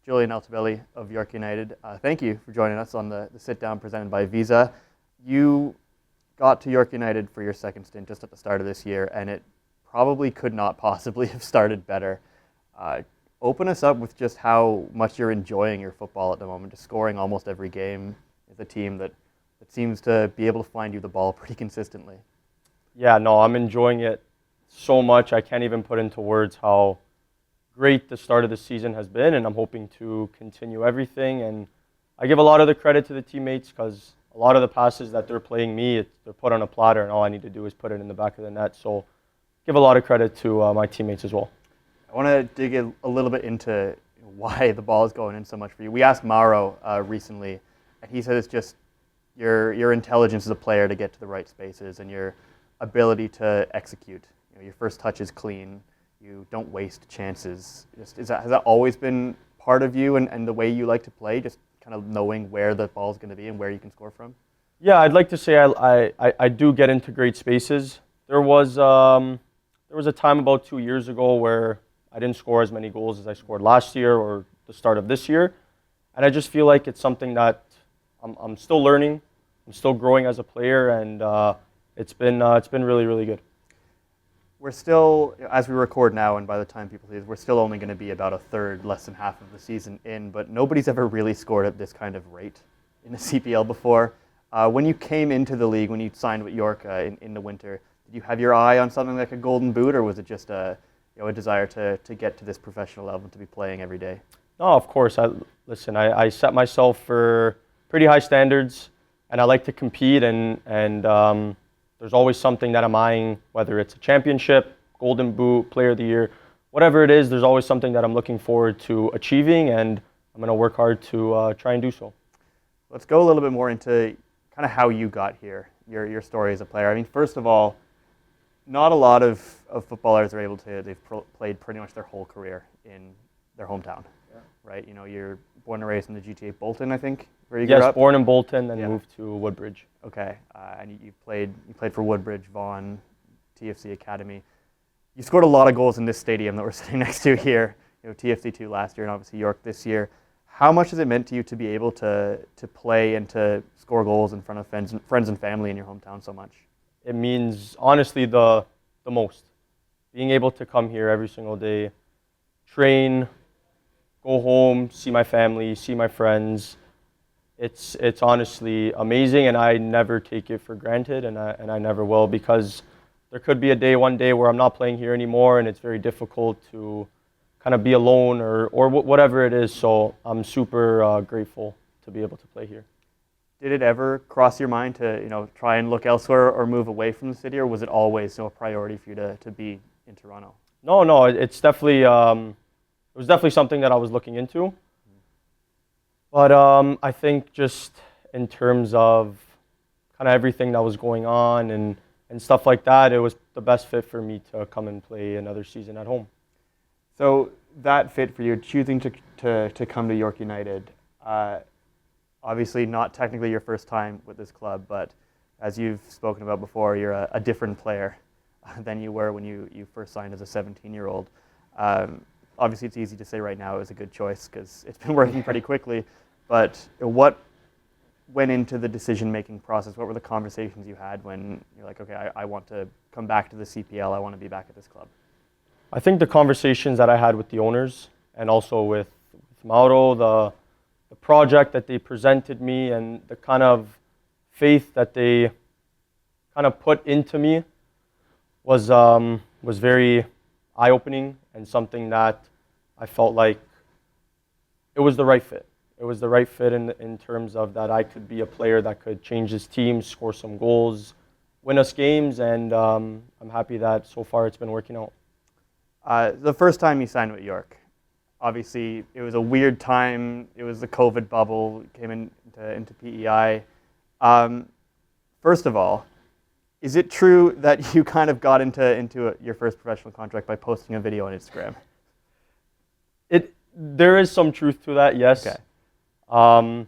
Julian Altobelli of York United. Thank you for joining us on the sit-down presented by Visa. You got to York United for your second stint just at the start of this year, and it probably could not possibly have started better. Open us up with just how much you're enjoying your football at the moment, just scoring almost every game with a team that seems to be able to find you the ball pretty consistently. Yeah, no, I'm enjoying it so much. I can't even put into words how great the start of the season has been, and I'm hoping to continue everything. And I give a lot of the credit to the teammates because a lot of the passes that they're playing me, they're put on a platter, and all I need to do is put it in the back of the net. So give a lot of credit to my teammates as well. I want to dig a little bit into why the ball is going in so much for you. We asked Mauro recently, and he said it's just your intelligence as a player to get to the right spaces and your ability to execute. Your first touch is clean. You don't waste chances. Has that always been part of you and the way you like to play, just kind of knowing where the ball is going to be and where you can score from? Yeah, I'd like to say I do get into great spaces. There was a time about 2 years ago where I didn't score as many goals as I scored last year or the start of this year. And I just feel like it's something that I'm still learning. I'm still growing as a player, and it's been really, really good. We're still, as we record now, and by the time people see this, we're still only going to be about a third, less than half of the season in, but nobody's ever really scored at this kind of rate in the CPL before. When you came into the league, when you signed with York in the winter, did you have your eye on something like a golden boot, or was it just a desire to get to this professional level and to be playing every day? No, of course. I set myself for pretty high standards, and I like to compete, and there's always something that I'm eyeing, whether it's a championship, golden boot, player of the year, whatever it is, there's always something that I'm looking forward to achieving, and I'm going to work hard to try and do so. Let's go a little bit more into kind of how you got here, your story as a player. I mean, first of all, not a lot of footballers are able to, they've played pretty much their whole career in their hometown, right? You're born and raised in the GTA Bolton, I think, where you grew up? Yes, born in Bolton, then moved to Woodbridge. Okay, and you played for Woodbridge, Vaughan, TFC Academy. You scored a lot of goals in this stadium that we're sitting next to here. TFC2 last year and obviously York this year. How much has it meant to you to be able to play and to score goals in front of friends and family in your hometown so much? It means, honestly, the most. Being able to come here every single day, train, go home, see my family, see my friends. It's honestly amazing, and I never take it for granted, and I never will, because there could be one day where I'm not playing here anymore, and it's very difficult to kind of be alone or whatever it is. So I'm super grateful to be able to play here. Did it ever cross your mind to try and look elsewhere or move away from the city, or was it always a priority for you to be in Toronto? No, it's definitely it was definitely something that I was looking into. But I think just in terms of kind of everything that was going on and stuff like that, it was the best fit for me to come and play another season at home. So that fit for you, choosing to come to York United, obviously not technically your first time with this club, but as you've spoken about before, you're a different player than you were when you first signed as a 17-year-old. Obviously, it's easy to say right now it was a good choice because it's been working pretty quickly. But what went into the decision-making process? What were the conversations you had when you're like, okay, I want to come back to the CPL. I want to be back at this club? I think the conversations that I had with the owners and also with Mauro, the project that they presented me and the kind of faith that they kind of put into me was very eye-opening and something that I felt like it was the right fit. It was the right fit in terms of that I could be a player that could change his team, score some goals, win us games, and I'm happy that so far it's been working out. The first time you signed with York, obviously it was a weird time. It was the COVID bubble, came into PEI. First of all, is it true that you kind of got into your first professional contract by posting a video on Instagram? There is some truth to that, yes. Okay. So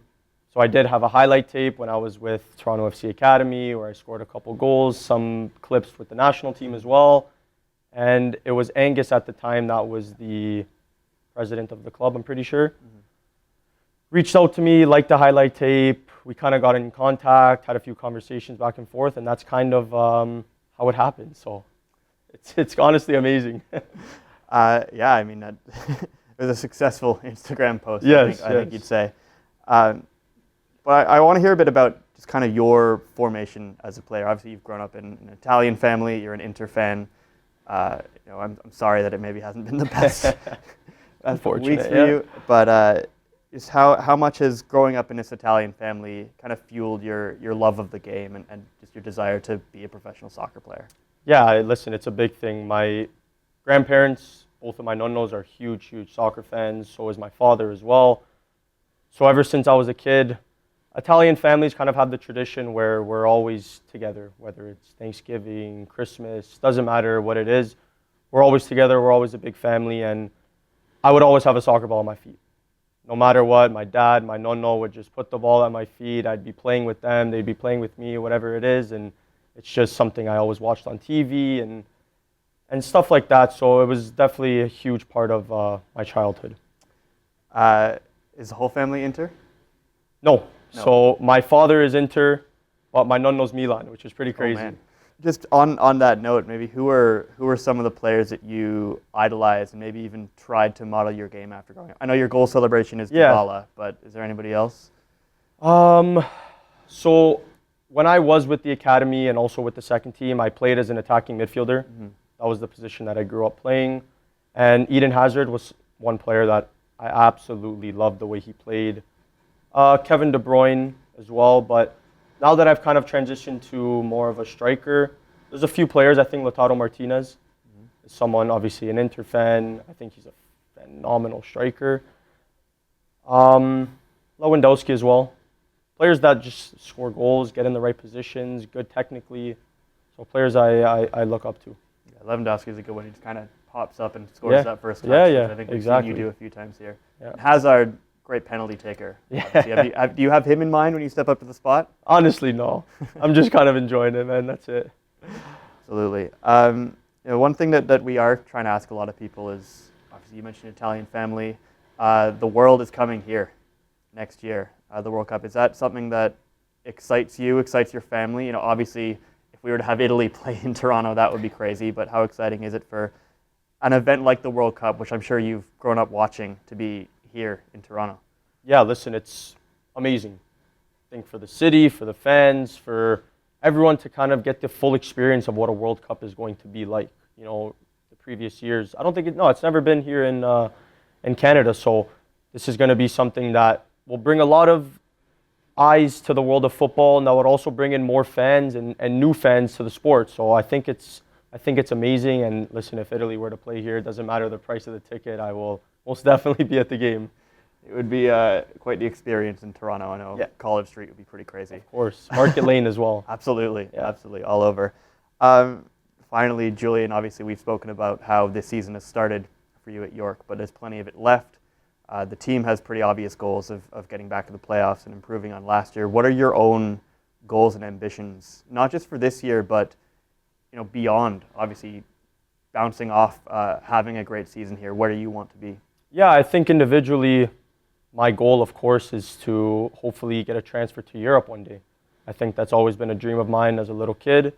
I did have a highlight tape when I was with Toronto FC Academy where I scored a couple goals, some clips with the national team as well. And it was Angus at the time that was the president of the club, I'm pretty sure. reached out to me, liked the highlight tape. We kind of got in contact, had a few conversations back and forth, and that's kind of how it happened. So it's honestly amazing. Yeah, I mean, it was a successful Instagram post, Yes, I think you'd say. But I want to hear a bit about just kind of your formation as a player. Obviously, you've grown up in an Italian family. You're an Inter fan. I'm sorry that it maybe hasn't been the best Unfortunate, weeks for you. But just how much has growing up in this Italian family kind of fueled your love of the game and just your desire to be a professional soccer player? Yeah, listen, it's a big thing. My grandparents, both of my nonnos, are huge soccer fans. So is my father as well. So ever since I was a kid, Italian families kind of have the tradition where we're always together, whether it's Thanksgiving, Christmas, doesn't matter what it is. We're always together, we're always a big family, and I would always have a soccer ball at my feet. No matter what, my dad, my nonno would just put the ball at my feet. I'd be playing with them, they'd be playing with me, whatever it is, and it's just something I always watched on TV and stuff like that. So it was definitely a huge part of my childhood. Is the whole family Inter? No. So my father is Inter, but my nonno's Milan, which is pretty crazy. Oh, man. Just on that note, maybe who are some of the players that you idolize and maybe even tried to model your game after growing up? I know your goal celebration is Dybala, but is there anybody else? So when I was with the academy and also with the second team, I played as an attacking midfielder. Mm-hmm. That was the position that I grew up playing. And Eden Hazard was one player that I absolutely loved the way he played. Kevin De Bruyne as well, but now that I've kind of transitioned to more of a striker, there's a few players. I think Lautaro Martinez is someone, obviously an Inter fan. I think he's a phenomenal striker. Lewandowski as well. Players that just score goals, get in the right positions, good technically. So players I look up to. Yeah, Lewandowski is a good one. He just kind of pops up and scores that first touch. I think we've seen you do a few times here. Yeah. Hazard, great penalty taker. Yeah. Do you have him in mind when you step up to the spot? Honestly, no. I'm just kind of enjoying it, man. That's it. Absolutely. One thing that we are trying to ask a lot of people is, obviously you mentioned Italian family. The world is coming here next year, the World Cup. Is that something that excites you, excites your family? Obviously, if we were to have Italy play in Toronto, that would be crazy. But how exciting is it for an event like the World Cup, which I'm sure you've grown up watching, to be here in Toronto? Yeah, listen, it's amazing. I think for the city, for the fans, for everyone to kind of get the full experience of what a World Cup is going to be like. The previous years, I don't think it's never been here in Canada. So this is going to be something that will bring a lot of eyes to the world of football, and that would also bring in more fans and new fans to the sport. So I think it's amazing. And listen, if Italy were to play here, it doesn't matter the price of the ticket. I will most definitely be at the game. It would be quite the experience in Toronto. I know College Street would be pretty crazy. Of course. Market Lane as well. Absolutely. Yeah. Absolutely. All over. Finally, Julian, obviously we've spoken about how this season has started for you at York, but there's plenty of it left. The team has pretty obvious goals of getting back to the playoffs and improving on last year. What are your own goals and ambitions, not just for this year, but beyond, obviously bouncing off having a great season here? Where do you want to be? Yeah, I think individually, my goal, of course, is to hopefully get a transfer to Europe one day. I think that's always been a dream of mine as a little kid.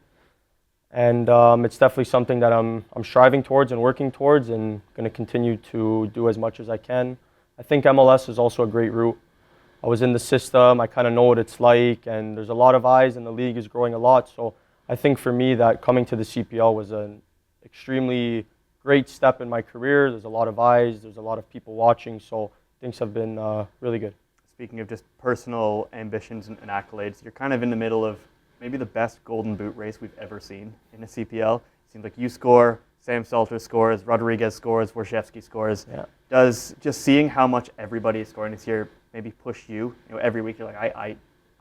And it's definitely something that I'm striving towards and working towards, and going to continue to do as much as I can. I think MLS is also a great route. I was in the system, I kind of know what it's like, and there's a lot of eyes, and the league is growing a lot. So I think for me that coming to the CPL was an extremely great step in my career. There's a lot of eyes, there's a lot of people watching, so things have been really good. Speaking of just personal ambitions and accolades, you're kind of in the middle of maybe the best Golden Boot race we've ever seen in a CPL. It seems like you score, Sam Salter scores, Rodriguez scores, Wojciechowski scores. Yeah. Does just seeing how much everybody is scoring this year maybe push you? Every week you're like, I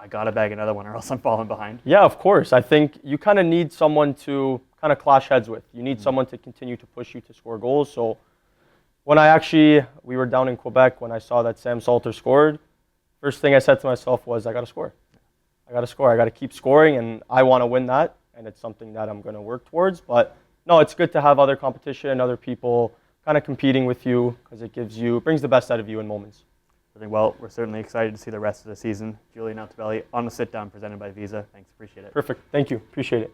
got to bag another one or else I'm falling behind. Yeah, of course. I think you kind of need someone to kind of clash heads with. You need someone to continue to push you to score goals. So when we were down in Quebec when I saw that Sam Salter scored, first thing I said to myself was, I got to score. I got to keep scoring, and I want to win that, and it's something that I'm going to work towards. But no, it's good to have other competition, other people kind of competing with you, because it brings the best out of you in moments. Well, we're certainly excited to see the rest of the season. Julian Altobelli on the sit-down presented by Visa. Thanks, appreciate it. Perfect. Thank you. Appreciate it.